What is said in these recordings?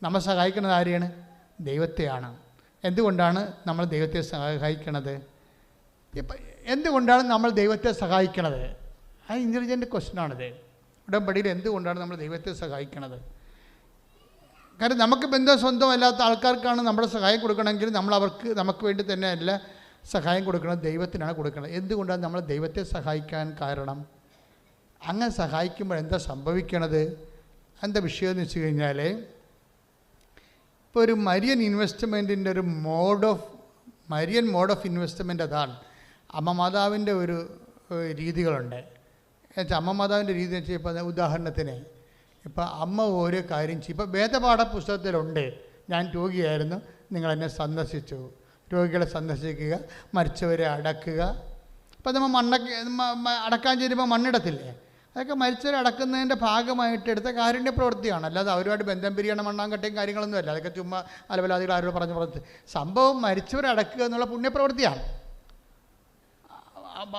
നമ്മൾ സഹായിക്കുന്നത് ആരെയാണ്? ദൈവത്തെയാണ്. എന്തുകൊണ്ടാണ് നമ്മൾ ദൈവത്തെ സഹായിക്കണത്? ഇപ്പം എന്തുകൊണ്ടാണ് നമ്മൾ ദൈവത്തെ സഹായിക്കണത്? അത് ഇൻ്റലിജൻ്റ് ക്വസ്റ്റ്യനാണിത്. ഉടമ്പടിയിൽ എന്തുകൊണ്ടാണ് നമ്മൾ ദൈവത്തെ സഹായിക്കണത്? കാരണം നമുക്ക് ബന്ധം സ്വന്തമല്ലാത്ത ആൾക്കാർക്കാണ് നമ്മുടെ സഹായം കൊടുക്കണമെങ്കിൽ നമുക്ക് വേണ്ടി തന്നെ അല്ല സഹായം കൊടുക്കണം, ദൈവത്തിനാണ് കൊടുക്കുന്നത്. എന്തുകൊണ്ടാണ് നമ്മൾ ദൈവത്തെ സഹായിക്കാൻ കാരണം? അങ്ങനെ സഹായിക്കുമ്പോൾ എന്താ സംഭവിക്കണത്? എന്താ വിഷയം എന്ന് വെച്ച് കഴിഞ്ഞാൽ, ഇപ്പോൾ ഒരു മരിയൻ ഇൻവെസ്റ്റ്മെൻറ്റിൻ്റെ ഒരു മരിയൻ മോഡ് ഓഫ് ഇൻവെസ്റ്റ്മെൻറ്റ് അതാണ്. അമ്മ മാതാവിൻ്റെ ഒരു രീതികളുണ്ട്. എന്നുവെച്ചാൽ അമ്മ മാതാവിൻ്റെ രീതി എന്ന് വെച്ചാൽ ഇപ്പോൾ ഉദാഹരണത്തിന് ഇപ്പോൾ അമ്മ ഓരോ കാര്യം ചെയ്യും. ഇപ്പോൾ വേദപാഠ പുസ്തകത്തിലുണ്ട്, ഞാൻ രോഗിയായിരുന്നു, നിങ്ങളെന്നെ സന്ദർശിച്ചു. രോഗികളെ സന്ദർശിക്കുക, മരിച്ചവരെ അടക്കുക. ഇപ്പോൾ നമ്മൾ അടക്കാൻ ചേരുമ്പോൾ മണ്ണിടത്തില്ലേ? അതൊക്കെ മരിച്ചവരെ അടക്കുന്നതിൻ്റെ ഭാഗമായിട്ട് എടുത്ത കാരുണ്യ പ്രവൃത്തിയാണ്. അല്ലാതെ അവരുമായിട്ട് ബന്ധം പിരിയണം, മണ്ണാങ്കട്ടയും കാര്യങ്ങളൊന്നും അല്ല. അതൊക്കെ ചുമ്മാ അലവലാദികൾ ആരോട് പറഞ്ഞ പ്രവൃത്തി. സംഭവം മരിച്ചവരെ അടക്കുക എന്നുള്ള പുണ്യപ്രവൃത്തിയാണ്.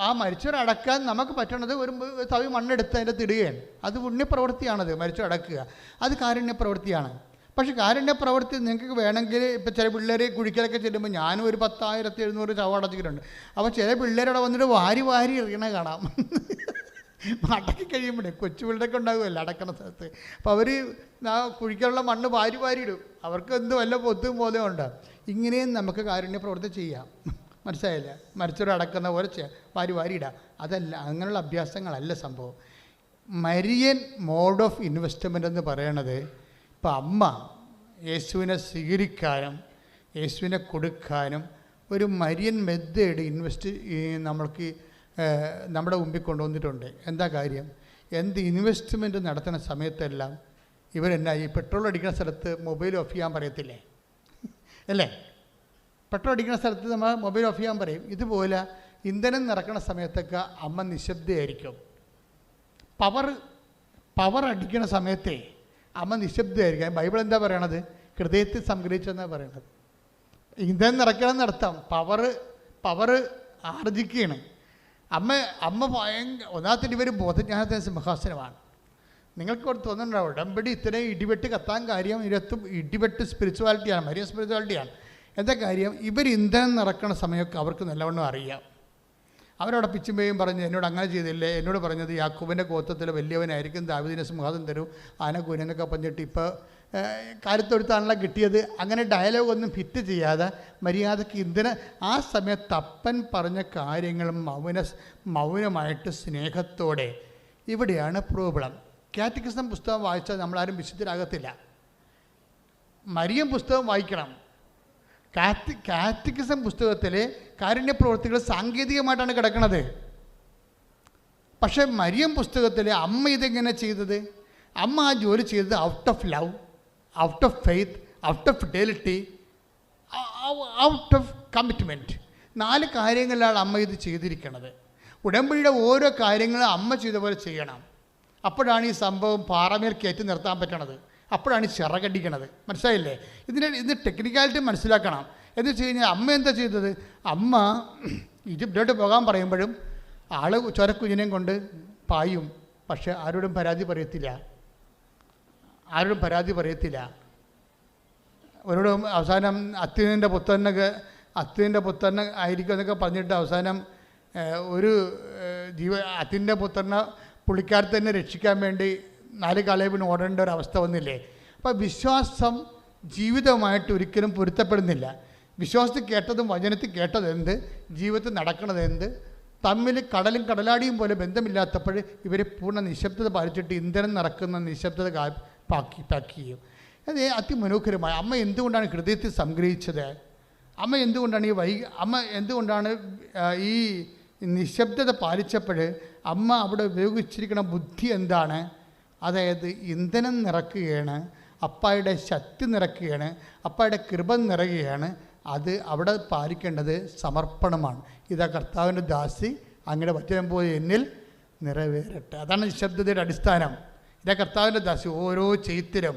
ആ മരിച്ചവരെ അടക്കാൻ നമുക്ക് പറ്റണത് ഒരു തവി മണ്ണെടുത്ത് അതിൻ്റെ തിടുകയാണ്. അത് പുണ്യപ്രവൃത്തിയാണത്. മരിച്ചടക്കുക അത് കാരുണ്യ പ്രവൃത്തിയാണ്. പക്ഷേ കാരുണ്യ പ്രവൃത്തി നിങ്ങൾക്ക് വേണമെങ്കിൽ ഇപ്പോൾ ചില പിള്ളേർ കുഴിക്കലൊക്കെ ചെല്ലുമ്പോൾ ഞാനും ഒരു 10,700 ചവ അടച്ചിട്ടുണ്ട്. അപ്പോൾ ചില പിള്ളേരവിടെ വന്നിട്ട് വാരി എറിയണ കാണാം. അടക്കി കഴിയുമ്പോഴേ കൊച്ചു പിള്ളേരൊക്കെ ഉണ്ടാകുമല്ലോ അടക്കണ സ്ഥലത്ത്. അപ്പോൾ അവർ ആ കുഴിക്കാനുള്ള മണ്ണ് വാരി ഇടും. അവർക്ക് എന്ത് വല്ല പൊത്തും പോലെ ഉണ്ട്. ഇങ്ങനെയും നമുക്ക് കാരുണ്യ പ്രവൃത്തി ചെയ്യാം. മനസ്സിലായില്ല? മരിച്ചവരെ അടക്കുന്ന പോലെ വാരി ഇടാം. അതല്ല, അങ്ങനെയുള്ള അഭ്യാസങ്ങളല്ല സംഭവം. മരിയൻ മോഡ് ഓഫ് ഇൻവെസ്റ്റ്മെൻ്റ് എന്ന് പറയണത്, ഇപ്പം അമ്മ യേശുവിനെ സ്വീകരിക്കാനും യേശുവിനെ കൊടുക്കാനും ഒരു മരിയൻ മെത്തേഡ് നമ്മൾക്ക് നമ്മുടെ മുമ്പിൽ കൊണ്ടുവന്നിട്ടുണ്ട്. എന്താ കാര്യം? എന്ത് ഇൻവെസ്റ്റ്മെൻറ്റ് നടത്തുന്ന സമയത്തെല്ലാം ഇവരെന്നാ ഈ പെട്രോൾ അടിക്കുന്ന സ്ഥലത്ത് മൊബൈൽ ഓഫ് ചെയ്യാൻ പറയത്തില്ലേ? അല്ലേ? പെട്രോൾ അടിക്കുന്ന സ്ഥലത്ത് നമ്മൾ മൊബൈൽ ഓഫ് ചെയ്യാൻ പറയും. ഇതുപോലെ ഇന്ധനം നിറക്കുന്ന സമയത്തൊക്കെ അമ്മ നിശബ്ദയായിരിക്കും. പവർ അടിക്കുന്ന സമയത്തേ അമ്മ നിശബ്ദയായിരിക്കും. ബൈബിൾ എന്താ പറയണത്? ഹൃദയത്തിൽ സംഗ്രഹിച്ചെന്നാണ് പറയണത്. ഇന്ധനം നിറയ്ക്കണം നടത്താം, പവർ ആർജിക്കുകയാണ്. അമ്മ ഒന്നാമത്തെ ഇവർ ബോധജ്ഞാനത്തിന് സിംഹാസനമാണ്. നിങ്ങൾക്ക് ഇവിടെ തോന്നുന്നുണ്ടാവും ഉടമ്പടി ഇത്രയും ഇടിവെട്ട് കത്താൻ കാര്യം ഇടിവെട്ട് സ്പിരിച്വാലിറ്റിയാണ്, മരിയ സ്പിരിച്വാലിറ്റിയാണ്. എന്താ കാര്യം? ഇവർ ഇന്ധനം നിറക്കണ സമയമൊക്കെ അവർക്ക് നല്ലവണ്ണം അറിയാം. അവരവിടെ പിച്ചുമ്പയും പറഞ്ഞ് എന്നോട് അങ്ങനെ ചെയ്തില്ലേ, എന്നോട് പറഞ്ഞത് യാക്കോബിൻ്റെ ഗോത്രത്തിൽ വലിയവനായിരിക്കും, ദാവീദിനെ സിംഹാസനം തരും, ആനക്കൂനെന്നൊക്കെ പറഞ്ഞിട്ട് ഇപ്പോൾ കാലത്തൊടുത്താണല്ലോ കിട്ടിയത്. അങ്ങനെ ഡയലോഗൊന്നും ഫിറ്റ് ചെയ്യാതെ മര്യാദയ്ക്ക് ഇന്ധനം ആ സമയത്ത് അപ്പൻ പറഞ്ഞ കാര്യങ്ങളും മൗനമായിട്ട് സ്നേഹത്തോടെ. ഇവിടെയാണ് പ്രോബ്ലം. കാറ്റക്കിസം പുസ്തകം വായിച്ചാൽ നമ്മളാരും വിശുദ്ധരാകത്തില്ല. മരിയം പുസ്തകം വായിക്കണം. കാറ്റക്കിസം പുസ്തകത്തിലെ കാരുണ്യ പ്രവൃത്തികൾ സാങ്കേതികമായിട്ടാണ് കിടക്കുന്നത്. പക്ഷേ മരിയം പുസ്തകത്തിലെ അമ്മ ഇതെങ്ങനെ ചെയ്തത്? അമ്മ ആ ജോലി ചെയ്തത് out of love, out of faith, out of fidelity, out of commitment. 4 കാര്യങ്ങളിലാണ് അമ്മ ഇത് ചെയ്തിരിക്കുന്നത്. ഉടമ്പടിയുടെ ഓരോ കാര്യങ്ങളും അമ്മ ചെയ്ത പോലെ ചെയ്യണം. അപ്പോഴാണ് ഈ സംഭവം പാറമേൽ കയറ്റി നിർത്താൻ പറ്റണത്. അപ്പോഴാണ് ചിറകടിക്കണത്. മനസ്സിലായില്ലേ? ഇതിന് ടെക്നിക്കാലിറ്റി മനസ്സിലാക്കണം. എന്ന് വെച്ച് കഴിഞ്ഞാൽ അമ്മ എന്താ ചെയ്തത്? അമ്മ ഈജിപ്തിലോട്ട് പോകാൻ പറയുമ്പോഴും ചൊരക്കുഞ്ഞിനെയും കൊണ്ട് പായും. പക്ഷെ ആരോടും പരാതി പറയത്തില്ല. അവരോടും അവസാനം അത്യുവിൻ്റെ പുത്രൻ ആയിരിക്കും എന്നൊക്കെ പറഞ്ഞിട്ട് അവസാനം അത്യുവിൻ്റെ പുത്രനെ പുള്ളിക്കാരത്തെ തന്നെ രക്ഷിക്കാൻ വേണ്ടി 4 കാലേബിന് ഓടേണ്ട ഒരു അവസ്ഥ വന്നില്ലേ? അപ്പോൾ വിശ്വാസം ജീവിതമായിട്ട് ഒരിക്കലും പൊരുത്തപ്പെടുന്നില്ല. വിശ്വാസത്തിൽ കേട്ടതും വചനത്തിൽ കേട്ടതെന്ത്, ജീവിതത്തിൽ നടക്കണതെന്ത് തമ്മിൽ കടലും കടലാടിയും പോലെ ബന്ധമില്ലാത്തപ്പോൾ ഇവരെ പൂർണ്ണ നിശബ്ദത പാലിച്ചിട്ട് ഇന്ധനം നിറക്കുന്ന നിശബ്ദത പാക്ക് ചെയ്യും. അത് അതിമനോഹരമായ. അമ്മ എന്തുകൊണ്ടാണ് ഹൃദയത്തിൽ സംഗ്രഹിച്ചത്? അമ്മ എന്തുകൊണ്ടാണ് ഈ നിശബ്ദത പാലിച്ചപ്പോൾ അമ്മ അവിടെ ഉപയോഗിച്ചിരിക്കുന്ന ബുദ്ധി എന്താണ്? അതായത് ഇന്ധനം നിറക്കുകയാണ്, അപ്പായുടെ ശക്തി നിറക്കുകയാണ്, അപ്പായുടെ കൃപ നിറയുകയാണ്. അത് അവിടെ പാലിക്കേണ്ടത് സമർപ്പണമാണ്. ഇതാ കർത്താവിൻ്റെ ദാസി, അങ്ങയുടെ വചനം പോലെ എന്നിൽ നിറവേറട്ടെ. അതാണ് നിശബ്ദതയുടെ അടിസ്ഥാനം. ഇതാ കർത്താവിൻ്റെ ദാസി. ഓരോ ചെയ്ത്തിലും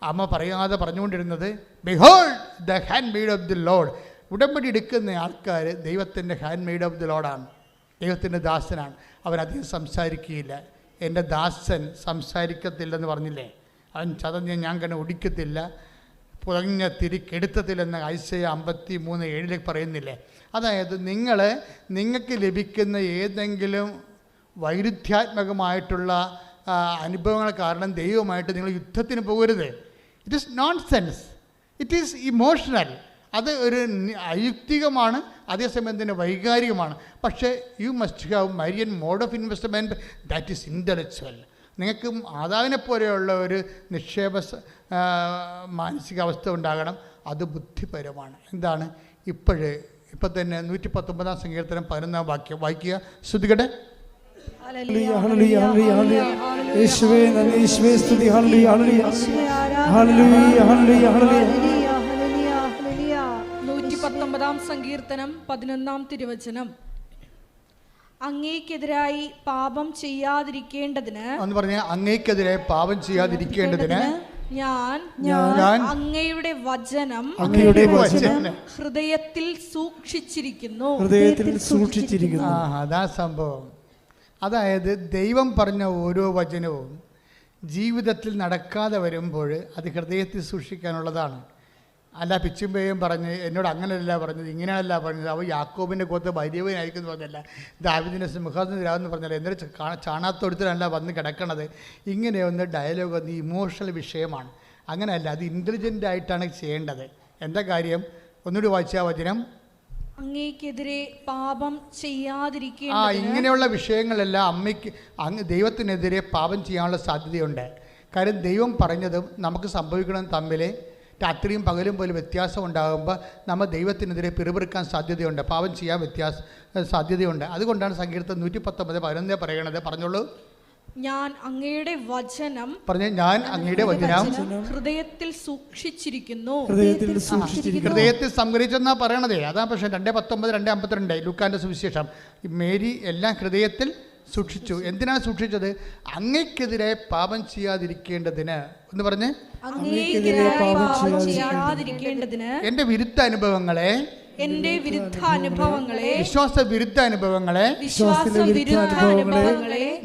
അമ്മ പറയാതെ പറഞ്ഞുകൊണ്ടിരുന്നത് behold the hand made of the load. ഉടമ്പടി എടുക്കുന്ന ആൾക്കാർ ദൈവത്തിൻ്റെ ഹാൻഡ് മെയ്ഡ് ഓഫ് ദി ലോഡാണ്, ദൈവത്തിൻ്റെ ദാസനാണ്. അവരധികം സംസാരിക്കുകയില്ല. എൻ്റെ ദാസൻ സംസാരിക്കത്തില്ലെന്ന് പറഞ്ഞില്ലേ? അവൻ ചതഞ്ഞ് ഞാൻ കണ്ണ് ഒടിക്കത്തില്ല, പുകഞ്ഞ തിരിക്കെടുത്തത്തിലെന്ന് ഐസയ 53:7 പറയുന്നില്ലേ? അതായത് നിങ്ങൾക്ക് ലഭിക്കുന്ന ഏതെങ്കിലും വൈരുദ്ധ്യാത്മകമായിട്ടുള്ള അനുഭവങ്ങൾ കാരണം ദൈവമായിട്ട് നിങ്ങൾ യുദ്ധത്തിന് പോകരുത്. It is nonsense, it is emotional. അത് ഒരു അയുക്തികമാണ്, അതേസമയം തന്നെ വൈകാരികമാണ്. പക്ഷേ യു മസ്റ്റ് ഹാവ് മരിയൻ mode of investment that is intellectual. നിങ്ങൾക്ക് മാതാവിനെ പോലെയുള്ള ഒരു നിക്ഷേപ മാനസികാവസ്ഥ ഉണ്ടാകണം, അത് ബുദ്ധിപരമാണ്. എന്താണ്? ഇപ്പം തന്നെ 119 സങ്കീർത്തനം 11 വാക്യം വായിക്കുക, ശ്രുതികട്ടെ. സങ്കീർത്തനം 11 തിരുവചനം. അങ്ങേക്കെതിരായി പാപം ചെയ്യാതിരിക്കേണ്ടതിന്, എന്ന് പറഞ്ഞ അങ്ങേക്കെതിരെ പാപം ചെയ്യാതിരിക്കേണ്ടതിന് ഞാൻ അങ്ങയുടെ വചനം ഹൃദയത്തിൽ സൂക്ഷിച്ചിരിക്കുന്നു. അതാ സംഭവം. അതായത് ദൈവം പറഞ്ഞ ഓരോ വചനവും ജീവിതത്തിൽ നടക്കാതെ വരുമ്പോൾ അത് ഹൃദയത്തിൽ സൂക്ഷിക്കാനുള്ളതാണ്. അല്ല പിച്ചുമ്പയും പറഞ്ഞ് എന്നോട് അങ്ങനെയല്ല പറഞ്ഞത്, ഇങ്ങനെയല്ല പറഞ്ഞത്, അവ യാക്കോബിൻ്റെ കൊത്ത് വലിയവനായിരിക്കും എന്ന് പറഞ്ഞല്ല, ദാവീദിൻ്റെ സിംഹാസനത്തിലാവെന്ന് പറഞ്ഞാൽ എന്നിട്ട് ചാണാത്തൊടുത്തിലല്ല വന്ന് കിടക്കണത്. ഇങ്ങനെയൊന്ന് ഡയലോഗ് ഒന്ന് ഇമോഷണൽ വിഷയമാണ്. അങ്ങനെയല്ല, അത് ഇൻ്റലിജൻ്റ് ആയിട്ടാണ് ചെയ്യേണ്ടത്. എന്താ കാര്യം? ഒന്നുകൂടി വായിച്ച വചനം. അങ്ങേക്കെതിരെ പാപം ചെയ്യാതിരിക്കേണ്ടതിന്. ഇങ്ങനെയുള്ള വിഷയങ്ങളെല്ലാം ദൈവത്തിനെതിരെ പാപം ചെയ്യാനുള്ള സാധ്യതയുണ്ട്. കാര്യം ദൈവം പറഞ്ഞതും നമുക്ക് സംഭവിക്കണം തമ്മിൽ രാത്രിയും പകലും പോലും വ്യത്യാസം ഉണ്ടാകുമ്പോൾ നമ്മൾ ദൈവത്തിനെതിരെ പിറുപിറുക്കാൻ സാധ്യതയുണ്ട്, പാപം ചെയ്യാൻ സാധ്യതയുണ്ട്. അതുകൊണ്ടാണ് സങ്കീർത്തനം 119:11 പറയണത്. പറഞ്ഞോളൂ. ഞാൻ അങ്ങയുടെ വചനം ഹൃദയത്തിൽ സൂക്ഷിച്ചിരിക്കുന്നു. ഹൃദയത്തിൽ സംഗ്രഹിച്ചെന്നാ പറയണതേ. അതാ പക്ഷേ 2:19, 2:52 ലൂക്കാന്റെ സുവിശേഷം. മേരി എല്ലാം ഹൃദയത്തിൽ സൂക്ഷിച്ചു. എന്തിനാണ് സൂക്ഷിച്ചത്? അങ്ങയ്ക്കെതിരെ പാപം ചെയ്യാതിരിക്കേണ്ടതിന് എന്ന് പറഞ്ഞ് എന്റെ വിരുദ്ധ അനുഭവങ്ങളെ, വിശ്വാസ വിരുദ്ധ അനുഭവങ്ങളെ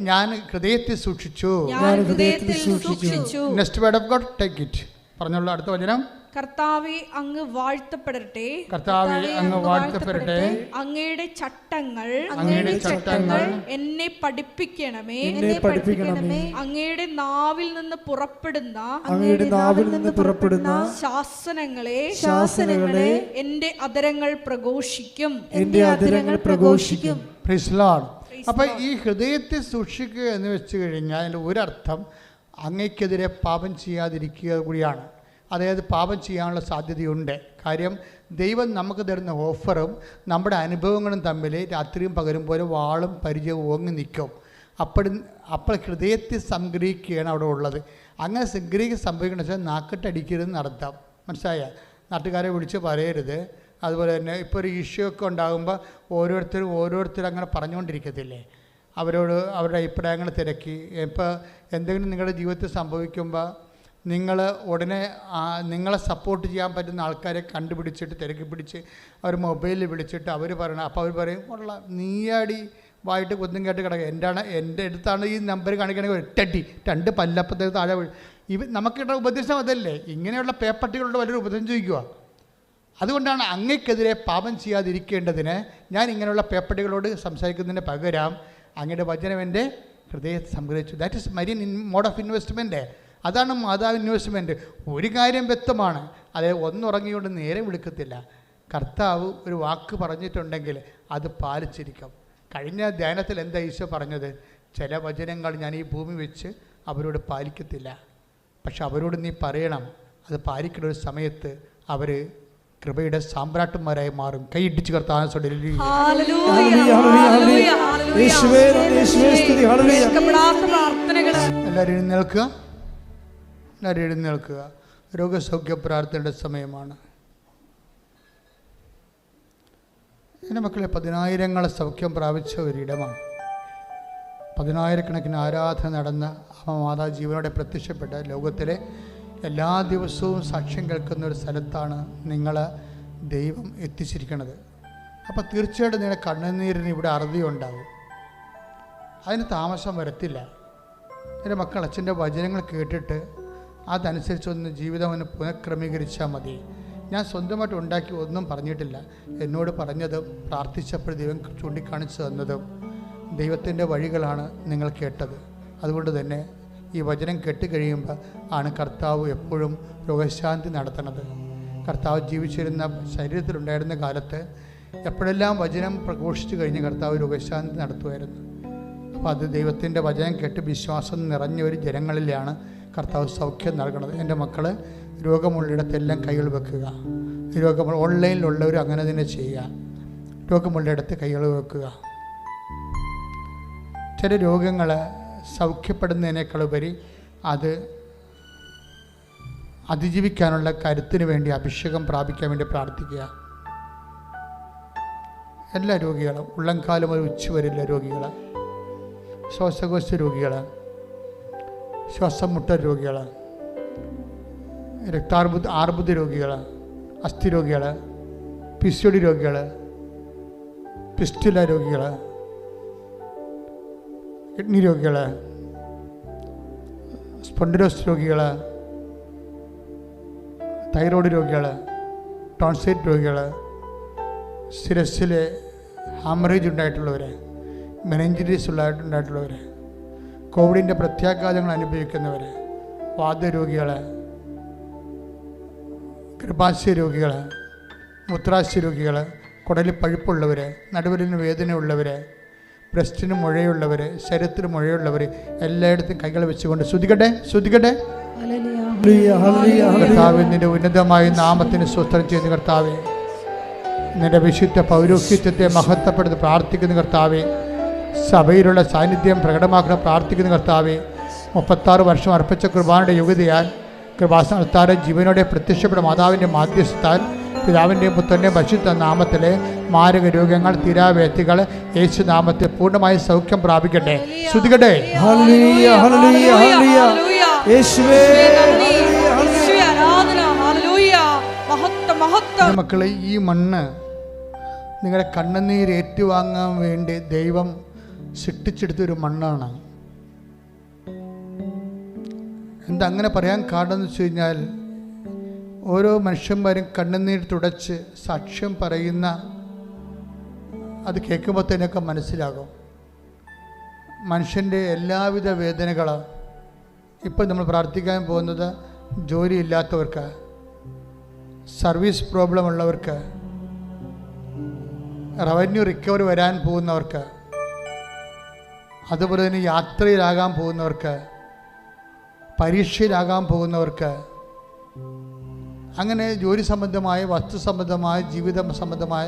ഞാൻ ഹൃദയത്തിൽ സൂക്ഷിച്ചു. Next word of God, take it. പറഞ്ഞോളൂ അടുത്ത വചനം. കർത്താവേ അങ്ങ് വാഴ്ത്തപ്പെടട്ടെ. അങ്ങയുടെ ചട്ടങ്ങൾ എന്നെ പഠിപ്പിക്കണമേ. അങ്ങയുടെ നാവിൽ നിന്ന് പുറപ്പെടുന്ന ശാസനങ്ങളെ എന്റെ അധരങ്ങൾ പ്രഘോഷിക്കും. Praise Lord. അപ്പൊ ഈ ഹൃദയത്തെ സൂക്ഷിക്കുക എന്ന് വെച്ച് കഴിഞ്ഞാൽ അതിൻ്റെ ഒരർത്ഥം അങ്ങയ്ക്കെതിരെ പാപം ചെയ്യാതിരിക്കുക കൂടിയാണ്. അതായത് പാപം ചെയ്യാനുള്ള സാധ്യതയുണ്ട്. കാര്യം ദൈവം നമുക്ക് തരുന്ന ഓഫറും നമ്മുടെ അനുഭവങ്ങളും തമ്മിൽ രാത്രിയും പകരും പോലെ വാളും പരിചയവും ഓങ്ങി നിൽക്കും. അപ്പോൾ ഹൃദയത്തിൽ സംഗ്രഹിക്കുകയാണ് അവിടെ ഉള്ളത്. അങ്ങനെ സംഭവിക്കണമെന്ന് വെച്ചാൽ നാക്കിട്ടടിക്കരുതെന്ന് അർത്ഥം. മനസ്സിലായ? നാട്ടുകാരെ വിളിച്ച് പറയരുത്. അതുപോലെ തന്നെ ഇപ്പോൾ ഒരു ഇഷ്യൂ ഒക്കെ ഉണ്ടാകുമ്പോൾ ഓരോരുത്തരും അങ്ങനെ പറഞ്ഞുകൊണ്ടിരിക്കത്തില്ലേ, അവരുടെ അഭിപ്രായങ്ങൾ തിരക്കി. ഇപ്പോൾ എന്തെങ്കിലും നിങ്ങളുടെ ജീവിതത്തിൽ സംഭവിക്കുമ്പോൾ നിങ്ങൾ ഉടനെ നിങ്ങളെ സപ്പോർട്ട് ചെയ്യാൻ പറ്റുന്ന ആൾക്കാരെ കണ്ടുപിടിച്ചിട്ട് തിരക്കി പിടിച്ച് അവർ മൊബൈലിൽ വിളിച്ചിട്ട് അവർ പറയണം. അപ്പോൾ അവർ പറയും, ഉള്ള നീയാടി വായിട്ട് കുത്തും കേട്ട് കിടക്കുക, എൻ്റെ അടുത്താണ് ഈ നമ്പർ കാണിക്കണമെങ്കിൽ 2 പല്ലപ്പത്തേക്ക് താഴെ നമുക്കിവിടെ ഉപദേശം അതല്ലേ. ഇങ്ങനെയുള്ള പേപ്പട്ടികളുടെ വലിയൊരു ഉപദേശം ചോദിക്കുക. അതുകൊണ്ടാണ് അങ്ങയ്ക്കെതിരെ പാപം ചെയ്യാതിരിക്കേണ്ടതിന് ഞാൻ ഇങ്ങനെയുള്ള പേപ്പട്ടികളോട് സംസാരിക്കുന്നതിന് പകരം അങ്ങയുടെ വചനം എൻ്റെ ഹൃദയത്തെ സംഗ്രഹിച്ചു. That is Marian mode of investment. അതാണ് മാതാവ് ഇൻവെസ്റ്റ്മെൻറ്റ്. ഒരു കാര്യം വ്യക്തമാണ്, അതായത് ഒന്നുറങ്ങിക്കൊണ്ട് നേരെ വിളിക്കത്തില്ല. കർത്താവ് ഒരു വാക്ക് പറഞ്ഞിട്ടുണ്ടെങ്കിൽ അത് പാലിച്ചിരിക്കും. കഴിഞ്ഞ ധ്യാനത്തിൽ എന്താ ഈശോ പറഞ്ഞത്? ചില വചനങ്ങൾ ഞാൻ ഈ ഭൂമി വെച്ച് അവരോട് പാലിക്കത്തില്ല, പക്ഷെ അവരോട് നീ പറയണം. അത് പാലിക്കുന്ന ഒരു സമയത്ത് അവർ കൃപയുടെ സാമ്രാട്ടുമാരായി മാറും. കൈയിടിച്ച് കർത്താവ് എല്ലാവരും എഴുന്നേൽക്കുക. രോഗസൗഖ്യ പ്രാർത്ഥനയുടെ സമയമാണ്. എൻ്റെ മക്കളെ, 10,000 സൗഖ്യം പ്രാപിച്ച ഒരിടമാണ്. 10,000 ആരാധന നടന്ന മാതാ ജീവനോടെ പ്രത്യക്ഷപ്പെട്ട ലോകത്തിലെ എല്ലാ ദിവസവും സാക്ഷ്യം കേൾക്കുന്ന ഒരു സ്ഥലത്താണ് നിങ്ങളെ ദൈവം എത്തിച്ചിരിക്കുന്നത്. അപ്പോൾ തീർച്ചയായിട്ടും നിങ്ങളുടെ കണ്ണുനീരിന് ഇവിടെ അറുതി ഉണ്ടാകും. അതിന് താമസം വരത്തില്ല. എൻ്റെ മക്കൾ അച്ഛൻ്റെ വചനങ്ങൾ കേട്ടിട്ട് അതനുസരിച്ചൊന്ന് ജീവിതം ഒന്ന് പുനഃക്രമീകരിച്ചാൽ മതി. ഞാൻ സ്വന്തമായിട്ട് ഉണ്ടാക്കി ഒന്നും പറഞ്ഞിട്ടില്ല. എന്നോട് പറഞ്ഞതും പ്രാർത്ഥിച്ചപ്പോൾ ദൈവം ചൂണ്ടിക്കാണിച്ചു തന്നതും ദൈവത്തിൻ്റെ വഴികളാണ് നിങ്ങൾ കേട്ടത്. അതുകൊണ്ട് തന്നെ ഈ വചനം കേട്ടുകഴിയുമ്പോൾ ആണ് കർത്താവ് എപ്പോഴും രോഗശാന്തി നടത്തുന്നത്. കർത്താവ് ജീവിച്ചിരുന്ന ശരീരത്തിലുണ്ടായിരുന്ന കാലത്ത് എപ്പോഴെല്ലാം വചനം പ്രഘോഷിച്ചു കഴിഞ്ഞ് കർത്താവ് രോഗശാന്തി നടത്തുമായിരുന്നു. അപ്പോൾ അത് ദൈവത്തിൻ്റെ വചനം കേട്ട് വിശ്വാസം നിറഞ്ഞ ഒരു ജനങ്ങളിലാണ് കർത്താവ് സൗഖ്യം നൽകുന്നത്. എൻ്റെ മക്കൾ രോഗമുള്ളിടത്തെല്ലാം കൈകൾ വെക്കുക. ഓൺലൈനിലുള്ളവർ അങ്ങനെ തന്നെ ചെയ്യുക. രോഗമുള്ളിടത്ത് കൈകൾ വെക്കുക. ചില രോഗങ്ങൾ സൗഖ്യപ്പെടുന്നതിനേക്കാളുപരി അത് അതിജീവിക്കാനുള്ള കരുത്തിന് വേണ്ടി അഭിഷേകം പ്രാപിക്കാൻ വേണ്ടി പ്രാർത്ഥിക്കുക. എല്ലാ രോഗികളും, ഉള്ളംകാലം മുതൽ ഉച്ചവരെയുള്ള രോഗികൾ, ശ്വാസകോശ രോഗികൾ, ശ്വാസം മുട്ട രോഗികൾ, ആർബുദ രോഗികൾ, അസ്ഥി രോഗികൾ, പിസിഒഡി രോഗികൾ, പിസ്റ്റുല രോഗികൾ, കിഡ്നി രോഗികൾ, സ്പോണ്ടിലോസ് രോഗികൾ, തൈറോയ്ഡ് രോഗികൾ, ടോൺസൈറ്റ് രോഗികൾ, ശിരസ്സിൽ ഹാമറേജ് ഉണ്ടായിട്ടുള്ളവർ, മെനിഞ്ചിറ്റിസ് ഉണ്ടായിട്ടുള്ളവർ, കോവിഡിൻ്റെ പ്രത്യാഘാതങ്ങൾ അനുഭവിക്കുന്നവർ, വാതരോഗികൾ, ഗർഭാശയ രോഗികൾ, മൂത്രാശയ രോഗികൾ, കുടലിൽ പഴുപ്പുള്ളവർ, നടുവിലിന് വേദനയുള്ളവർ, ബ്രസ്റ്റിന് മുഴയുള്ളവർ, ശരീരത്തിന് മുഴയുള്ളവർ എല്ലായിടത്തും കൈകൾ വെച്ചുകൊണ്ട് ശ്രുതികട്ടെ. കർത്താവേ, നിന്റെ ഉന്നതമായ നാമത്തിന് സ്വസ്ത്രം ചെയ്യുന്ന കർത്താവേ, നിന്റെ വിശുദ്ധ പൗരോഹിത്യത്തെ മഹത്വപ്പെടുത്തി പ്രാർത്ഥിക്കുന്ന കർത്താവേ, സഭയിലുള്ള സാന്നിധ്യം പ്രകടമാക്കുന്ന പ്രാർത്ഥിക്കുന്ന കർത്താവേ, 36 വർഷം അർപ്പിച്ച കുർബാനയുടെ യോഗ്യതയാൽ കൃപാസനത്താരെ ജീവനോടെ പ്രത്യക്ഷപ്പെട്ട മാതാവിൻ്റെ മാധ്യസ്ഥത്താൽ പിതാവിൻ്റെയും പുത്രൻ്റെയും പരിശുദ്ധ നാമത്തിലെ മാരക രോഗങ്ങൾ, തീരാവേത്തികൾ യേശുനാമത്തെ പൂർണ്ണമായി സൗഖ്യം പ്രാപിക്കട്ടെ. ശ്രുതികട്ടെ. മക്കളെ, ഈ മണ്ണ് നിങ്ങളുടെ കണ്ണുനീര് ഏറ്റുവാങ്ങാൻ വേണ്ടി ദൈവം സൃഷ്ടിച്ചെടുത്തൊരു മണ്ണാണ്. എന്താ അങ്ങനെ പറയാൻ കാരണം വെച്ച് കഴിഞ്ഞാൽ, ഓരോ മനുഷ്യന്മാരും കണ്ണുനീർ തുടച്ച് സാക്ഷ്യം പറയുന്ന അത് കേൾക്കുമ്പോൾ തന്നെയൊക്കെ മനസ്സിലാകും മനുഷ്യൻ്റെ എല്ലാവിധ വേദനകളും. ഇപ്പോൾ നമ്മൾ പ്രാർത്ഥിക്കാൻ പോകുന്നത് ജോലിയില്ലാത്തവർക്ക്, സർവീസ് പ്രോബ്ലം ഉള്ളവർക്ക്, റവന്യൂ റിക്കവറി വരാൻ പോകുന്നവർക്ക്, അതുപോലെ തന്നെ യാത്രയിലാകാൻ പോകുന്നവർക്ക്, പരീക്ഷയിലാകാൻ പോകുന്നവർക്ക്, അങ്ങനെ ജോലി സംബന്ധമായ, വസ്തു സംബന്ധമായ, ജീവിത സംബന്ധമായ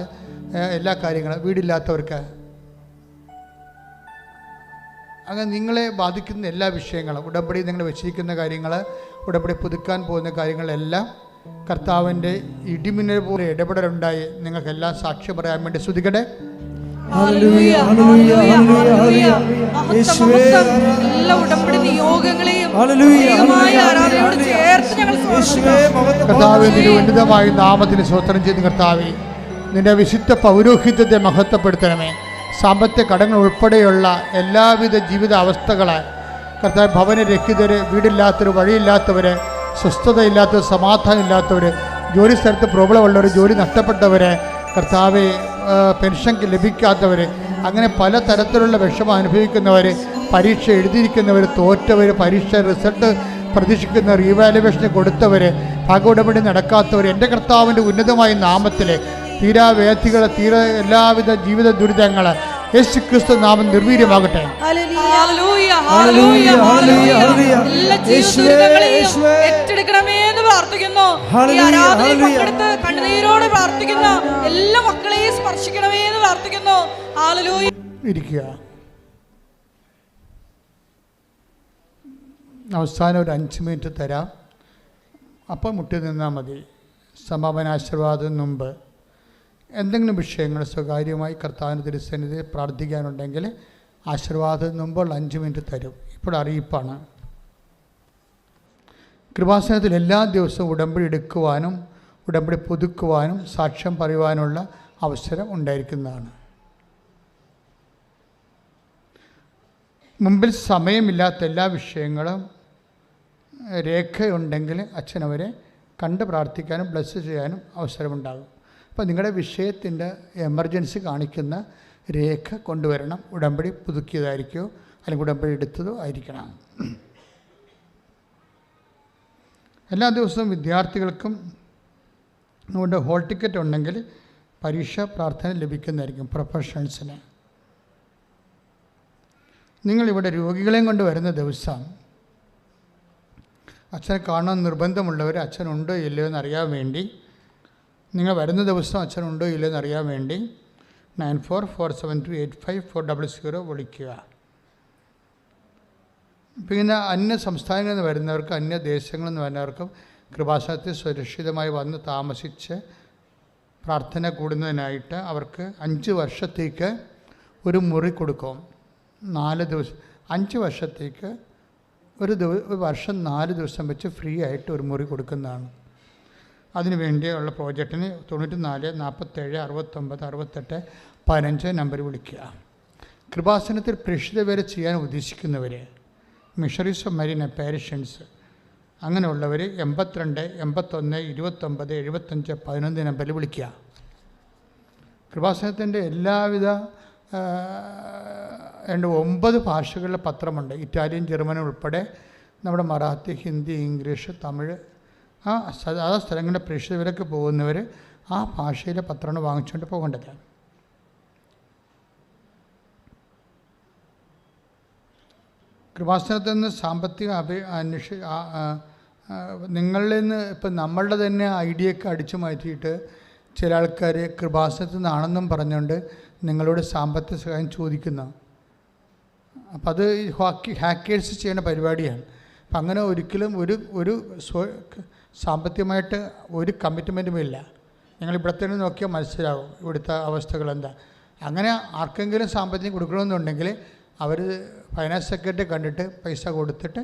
എല്ലാ കാര്യങ്ങളും, വീടില്ലാത്തവർക്ക്, അങ്ങനെ നിങ്ങളെ ബാധിക്കുന്ന എല്ലാ വിഷയങ്ങളും, ഉടമ്പടി നിങ്ങൾ വെച്ചിരിക്കുന്ന കാര്യങ്ങൾ, ഉടമ്പടി പുതുക്കാൻ പോകുന്ന കാര്യങ്ങളെല്ലാം കർത്താവിൻ്റെ ഇടിമിന്നൽ പോലെ ഇടപെടലുണ്ടായി നിങ്ങൾക്കെല്ലാം സാക്ഷ്യം പറയാൻ വേണ്ടി ശ്രുതികട്ടെ. കർത്താവേ, നിന്റെ ഉന്നതമായ നാമത്തിന് സ്തോത്രം ചെയ്ത് കർത്താവേ, നിന്റെ വിശുദ്ധ പൗരോഹിത്യത്തെ മഹത്വപ്പെടുത്തണമേ. സാമ്പത്തിക കടങ്ങൾ ഉൾപ്പെടെയുള്ള എല്ലാവിധ ജീവിത അവസ്ഥകളെ കർത്താവ്, ഭവനരഹിതർ, വീടില്ലാത്തവർ, വഴിയില്ലാത്തവർ, സ്വസ്ഥതയില്ലാത്തവർ, സമാധാനമില്ലാത്തവർ, ജോലി സ്ഥലത്ത് പ്രോബ്ലം ഉള്ളവർ, ജോലി നഷ്ടപ്പെട്ടവർ, കർത്താവെ പെൻഷൻ ലഭിക്കാത്തവർ, അങ്ങനെ പല തരത്തിലുള്ള വിഷമം അനുഭവിക്കുന്നവർ, പരീക്ഷ എഴുതിയിരിക്കുന്നവർ, തോറ്റവർ, പരീക്ഷ റിസൾട്ട് പ്രതീക്ഷിക്കുന്ന റീവാലുവേഷന് കൊടുത്തവർ, ഭാഗോടപടി നടക്കാത്തവർ, എൻ്റെ കർത്താവിൻ്റെ ഉന്നതമായ നാമത്തിൽ തീരാവേദികൾ, എല്ലാവിധ ജീവിത ദുരിതങ്ങൾ യേശുക്രിസ്തു നാമം നിർവീര്യമാകട്ടെ. കണ്ണുനീരോട് പ്രാർത്ഥിക്കുന്ന എല്ലാ മക്കളെയും സ്പർശിക്കണമേ എന്ന് പ്രാർത്ഥിക്കുന്നു. ഇരിക്കുക. അവസാനം ഒരു 5 മിനിറ്റ് തരാം. അപ്പം മുട്ടി നിന്നാൽ മതി. സമാപനാശീർവാദം മുമ്പ് എന്തെങ്കിലും വിഷയങ്ങൾ സ്വകാര്യമായി കർത്താവിൻ്റെ തിരുസന്നിധിയിൽ പ്രാർത്ഥിക്കാനുണ്ടെങ്കിൽ ആശീർവാദം മുമ്പുള്ള 5 മിനിറ്റ് തരും. ഇപ്പോൾ അറിയിപ്പാണ്. കൃപാസനത്തിൽ എല്ലാ ദിവസവും ഉടമ്പടി എടുക്കുവാനും ഉടമ്പടി പുതുക്കുവാനും സാക്ഷ്യം പറയുവാനുള്ള അവസരം ഉണ്ടായിരിക്കുന്നതാണ്. മുമ്പിൽ സമയമില്ലാത്ത എല്ലാ വിഷയങ്ങളും രേഖയുണ്ടെങ്കിൽ അച്ഛനവരെ കണ്ട് പ്രാർത്ഥിക്കാനും ബ്ലസ് ചെയ്യാനും അവസരമുണ്ടാകും. അപ്പോൾ നിങ്ങളുടെ വിഷയത്തിൻ്റെ എമർജൻസി കാണിക്കുന്ന രേഖ കൊണ്ടുവരണം. ഉടമ്പടി പുതുക്കിയതായിരിക്കുമോ അല്ലെങ്കിൽ ഉടമ്പടി എടുത്തതോ ആയിരിക്കണം. എല്ലാ ദിവസവും വിദ്യാർത്ഥികൾക്കും നമ്മുടെ ഹോൾ ടിക്കറ്റ് ഉണ്ടെങ്കിൽ പരീക്ഷാ പ്രാർത്ഥന ലഭിക്കുന്നതായിരിക്കും. പ്രൊഫഷണൽസിന് നിങ്ങളിവിടെ രോഗികളെയും കൊണ്ട് വരുന്ന ദിവസം അച്ഛനെ കാണാൻ നിർബന്ധമുള്ളവർ അച്ഛനുണ്ടോ ഇല്ലയോ എന്നറിയാൻ വേണ്ടി, നിങ്ങൾ വരുന്ന ദിവസം അച്ഛനുണ്ടോ ഇല്ലയോ എന്നറിയാൻ വേണ്ടി 9447285400 വിളിക്കുക. പിന്നെ അന്യ സംസ്ഥാനങ്ങളിൽ നിന്ന് വരുന്നവർക്കും അന്യ ദേശങ്ങളിൽ നിന്ന് വരുന്നവർക്കും കൃപാസനത്തിൽ സുരക്ഷിതമായി വന്ന് താമസിച്ച് പ്രാർത്ഥന കൂടുന്നതിനായിട്ട് അവർക്ക് 5 വർഷത്തേക്ക് ഒരു മുറി കൊടുക്കും. 4 ദിവസം 5 വർഷത്തേക്ക് ഒരു വർഷം 4 ദിവസം വെച്ച് ഫ്രീ ആയിട്ട് ഒരു മുറി കൊടുക്കുന്നതാണ്. അതിനു വേണ്ടിയുള്ള പ്രോജക്റ്റിന് 94 47 69 68 15 നമ്പർ വിളിക്കുക. കൃപാസനത്തിൽ പ്രേക്ഷിത വരെ ചെയ്യാൻ ഉദ്ദേശിക്കുന്നവർ, മിഷണറീസ് ഓഫ് മരീൻ പാരിഷൻസ് അങ്ങനെയുള്ളവർ 82 81 29 75 11 നമ്പറിൽ വിളിക്കുക. കൃപാസനത്തിൻ്റെ എല്ലാവിധ 9 ഭാഷകളിലെ പത്രമുണ്ട്. ഇറ്റാലിയൻ, ജർമ്മൻ ഉൾപ്പെടെ നമ്മുടെ മറാത്തി, ഹിന്ദി, ഇംഗ്ലീഷ്, തമിഴ്, ആ സ്ഥലങ്ങളുടെ പ്രേക്ഷിതവരൊക്കെ പോകുന്നവർ ആ ഭാഷയിലെ പത്രമാണ് വാങ്ങിച്ചുകൊണ്ട് പോകേണ്ടത്. കൃപാസനത്തിൽ നിന്ന് സാമ്പത്തിക നിങ്ങളിൽ നിന്ന് ഇപ്പം നമ്മളുടെ തന്നെ ഐഡിയൊക്കെ അടിച്ചു മാറ്റിയിട്ട് ചില ആൾക്കാർ കൃപാസനത്തിൽ നിന്നാണെന്നും പറഞ്ഞുകൊണ്ട് നിങ്ങളോട് സാമ്പത്തിക സഹായം ചോദിക്കുന്നു. അപ്പം അത് ഹാക്കേഴ്സ് ചെയ്യുന്ന പരിപാടിയാണ്. അപ്പം അങ്ങനെ ഒരിക്കലും ഒരു സാമ്പത്തികമായിട്ട് ഒരു കമ്മിറ്റ്മെൻറ്റും ഇല്ല. നിങ്ങൾ ഇവിടെ തന്നെ നോക്കിയാൽ മനസ്സിലാവും ഇവിടുത്തെ അവസ്ഥകൾ എന്താ. അങ്ങനെ ആർക്കെങ്കിലും സാമ്പത്തികം കൊടുക്കണമെന്നുണ്ടെങ്കിൽ അവർ ഫൈനാൻസ് സെക്രട്ടറി കണ്ടിട്ട് പൈസ കൊടുത്തിട്ട്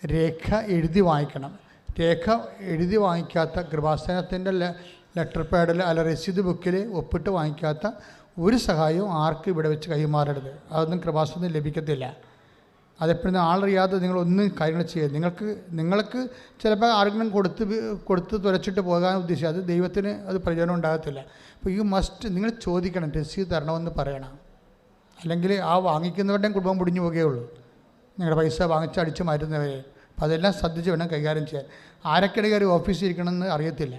രേഖ എഴുതി വാങ്ങിക്കണം. രേഖ എഴുതി വാങ്ങിക്കാത്ത, കൃപാസനത്തിൻ്റെ ലെറ്റർ പാഡിൽ അല്ല രസീത് ബുക്കിൽ ഒപ്പിട്ട് വാങ്ങിക്കാത്ത ഒരു സഹായവും ആർക്കും ഇവിടെ വെച്ച് കൈമാറരുത്. അതൊന്നും കൃപാസനത്തിൽ ലഭിക്കത്തില്ല. അതെപ്പോഴും ആളറിയാതെ നിങ്ങളൊന്നും കാര്യങ്ങൾ ചെയ്യരുത്. നിങ്ങൾക്ക് ചിലപ്പോൾ ആരെങ്കിലും കൊടുത്ത് തുലച്ചിട്ട് പോകാൻ ഉദ്ദേശിക്കുക, അത് ദൈവത്തിന് അത് പ്രയോജനം ഉണ്ടാകത്തില്ല. അപ്പോൾ നിങ്ങൾ ചോദിക്കണം, രസീത് തരണമെന്ന് പറയണം. അല്ലെങ്കിൽ ആ വാങ്ങിക്കുന്നവരുടെയും കുടുംബം മുടിഞ്ഞു പോകുകയുള്ളൂ, നിങ്ങളുടെ പൈസ വാങ്ങിച്ചടിച്ച് മാറ്റുന്നവരെ. അപ്പോൾ അതെല്ലാം ശ്രദ്ധിച്ച് വേണം കൈകാര്യം ചെയ്യാൻ. ആരൊക്കെ കയറി ഓഫീസിൽ ഇരിക്കണമെന്ന് അറിയത്തില്ല.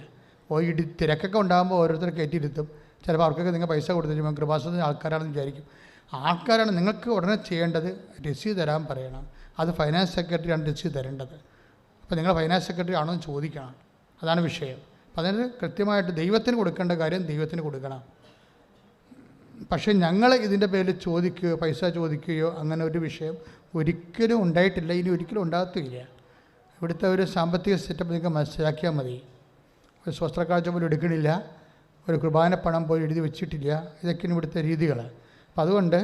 തിരക്കൊക്കെ ഉണ്ടാകുമ്പോൾ ഓരോരുത്തർ കയറ്റിയിരുത്തും. ചിലപ്പോൾ അവർക്കൊക്കെ നിങ്ങൾ പൈസ കൊടുത്തിട്ട് കൃപാസനത്തിൻ്റെ ആൾക്കാരാണെന്ന് വിചാരിക്കും. ആൾക്കാരാണ്. നിങ്ങൾക്ക് ഉടനെ ചെയ്യേണ്ടത് രസീത് തരാൻ പറയണം. അത് ഫൈനാൻസ് സെക്രട്ടറിയാണ് രസീത് തരേണ്ടത്. അപ്പോൾ നിങ്ങൾ ഫൈനാൻസ് സെക്രട്ടറി ആണോ എന്ന് ചോദിക്കണം. അതാണ് വിഷയം. അപ്പം അതിന് കൃത്യമായിട്ട് ദൈവത്തിന് കൊടുക്കേണ്ട കാര്യം ദൈവത്തിന് കൊടുക്കണം. പക്ഷേ ഞങ്ങൾ ഇതിൻ്റെ പേരിൽ ചോദിക്കുകയോ പൈസ ചോദിക്കുകയോ അങ്ങനെ ഒരു വിഷയം ഒരിക്കലും ഉണ്ടായിട്ടില്ല, ഇനി ഒരിക്കലും ഉണ്ടാകത്തില്ല. ഇവിടുത്തെ ഒരു സാമ്പത്തിക സെറ്റപ്പ് നിങ്ങൾക്ക് മനസ്സിലാക്കിയാൽ മതി. ഒരു സ്വസ്ത്രക്കാഴ്ച പോലും എടുക്കണില്ല, ഒരു കുർബാന പണം പോലും എഴുതി വെച്ചിട്ടില്ല. ഇതൊക്കെയാണ് ഇവിടുത്തെ രീതികൾ. അപ്പം അതുകൊണ്ട്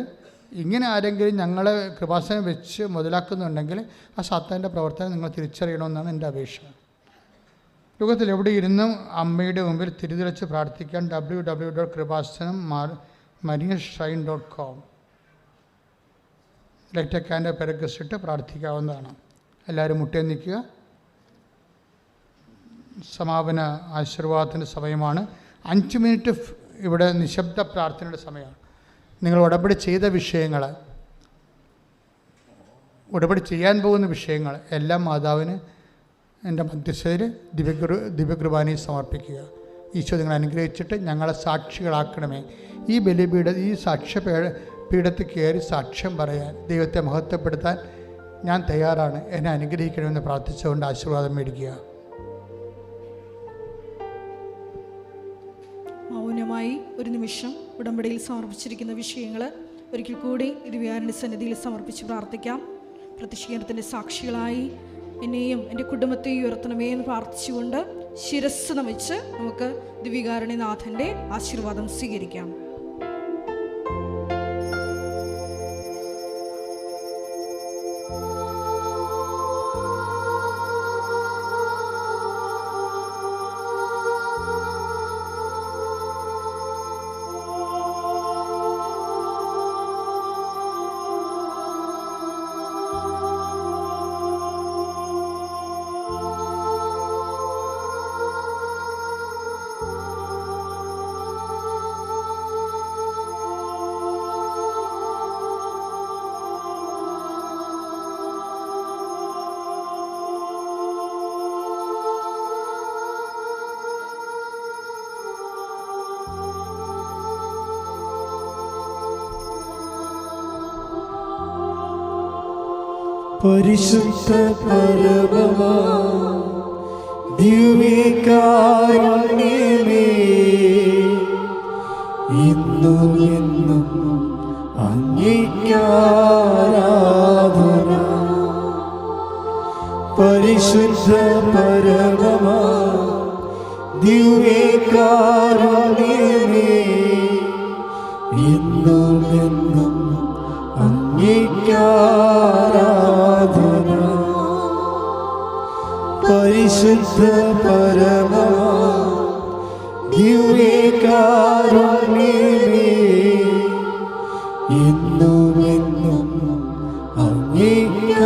ഇങ്ങനെ ആരെങ്കിലും ഞങ്ങളെ കൃപാസനം വെച്ച് മുതലാക്കുന്നുണ്ടെങ്കിൽ ആ സാത്താൻ്റെ പ്രവർത്തനം നിങ്ങൾ തിരിച്ചറിയണമെന്നാണ് എൻ്റെ അപേക്ഷ. ലോകത്തിൽ എവിടെ ഇരുന്നും അമ്മയുടെ മുമ്പിൽ തിരിതെളിച്ച് പ്രാർത്ഥിക്കാൻ www.kripasanam.com ലെറ്റക്കാൻ്റെ പെരക്കസിട്ട് പ്രാർത്ഥിക്കാവുന്നതാണ്. എല്ലാവരും മുട്ടേ നിൽക്കുക. സമാപന ആശീർവാദത്തിൻ്റെ സമയമാണ്. 5 മിനിറ്റ് ഇവിടെ നിശബ്ദ പ്രാർത്ഥനയുടെ സമയമാണ്. നിങ്ങൾ ഉടമ്പടി ചെയ്ത വിഷയങ്ങൾ, ഉടമ്പടി ചെയ്യാൻ പോകുന്ന വിഷയങ്ങൾ എല്ലാം മാതാവിന് എൻ്റെ മധ്യസ്ഥയിൽ ദിവ്യകുർബാനയിൽ സമർപ്പിക്കുക. ഈശോ നിങ്ങൾ അനുഗ്രഹിച്ചിട്ട് ഞങ്ങളെ സാക്ഷികളാക്കണമേ. ഈ ഈ സാക്ഷ്യപീഠത്തിൽ കയറി സാക്ഷ്യം പറയാൻ, ദൈവത്തെ മഹത്വപ്പെടുത്താൻ ഞാൻ തയ്യാറാണ്. എന്നെ അനുഗ്രഹിക്കണമെന്ന് പ്രാർത്ഥിച്ചുകൊണ്ട് ആശീർവാദം മേടിക്കുക. മൗനമായി ഒരു നിമിഷം ഉടമ്പടിയിൽ സമർപ്പിച്ചിരിക്കുന്ന വിഷയങ്ങൾ ഒരിക്കൽ കൂടി ദിവ്യാരണ്യ സന്നിധിയിൽ സമർപ്പിച്ച് പ്രാർത്ഥിക്കാം. പ്രത്യക്ഷീകരണത്തിൻ്റെ സാക്ഷികളായി എന്നെയും എൻ്റെ കുടുംബത്തെയും ഉയർത്തണമേ എന്ന് പ്രാർത്ഥിച്ചുകൊണ്ട് ശിരസ്സ് നമിച്ച് നമുക്ക് ദിവ്യകാരുണ്യനാഥൻ്റെ ആശീർവാദം സ്വീകരിക്കാം. പരിശുദ്ധ പരമമാ ദിവ്യകാരുണ്യമേ, ഇന്നും എന്നും അങ്ങേയ്ക്കാരാധന. പരിശുദ്ധ പരമമാ ദിവ്യകാരുണ്യമേ, ഇന്നും എന്നും അങ്ങേയ്ക്കാരാധന. പരിശുദ്ധ പരമമാ ദിവ്യകാരുണ്യമേ, ഇന്നും എന്നും അങ്ങേയ്ക്കാരാധന.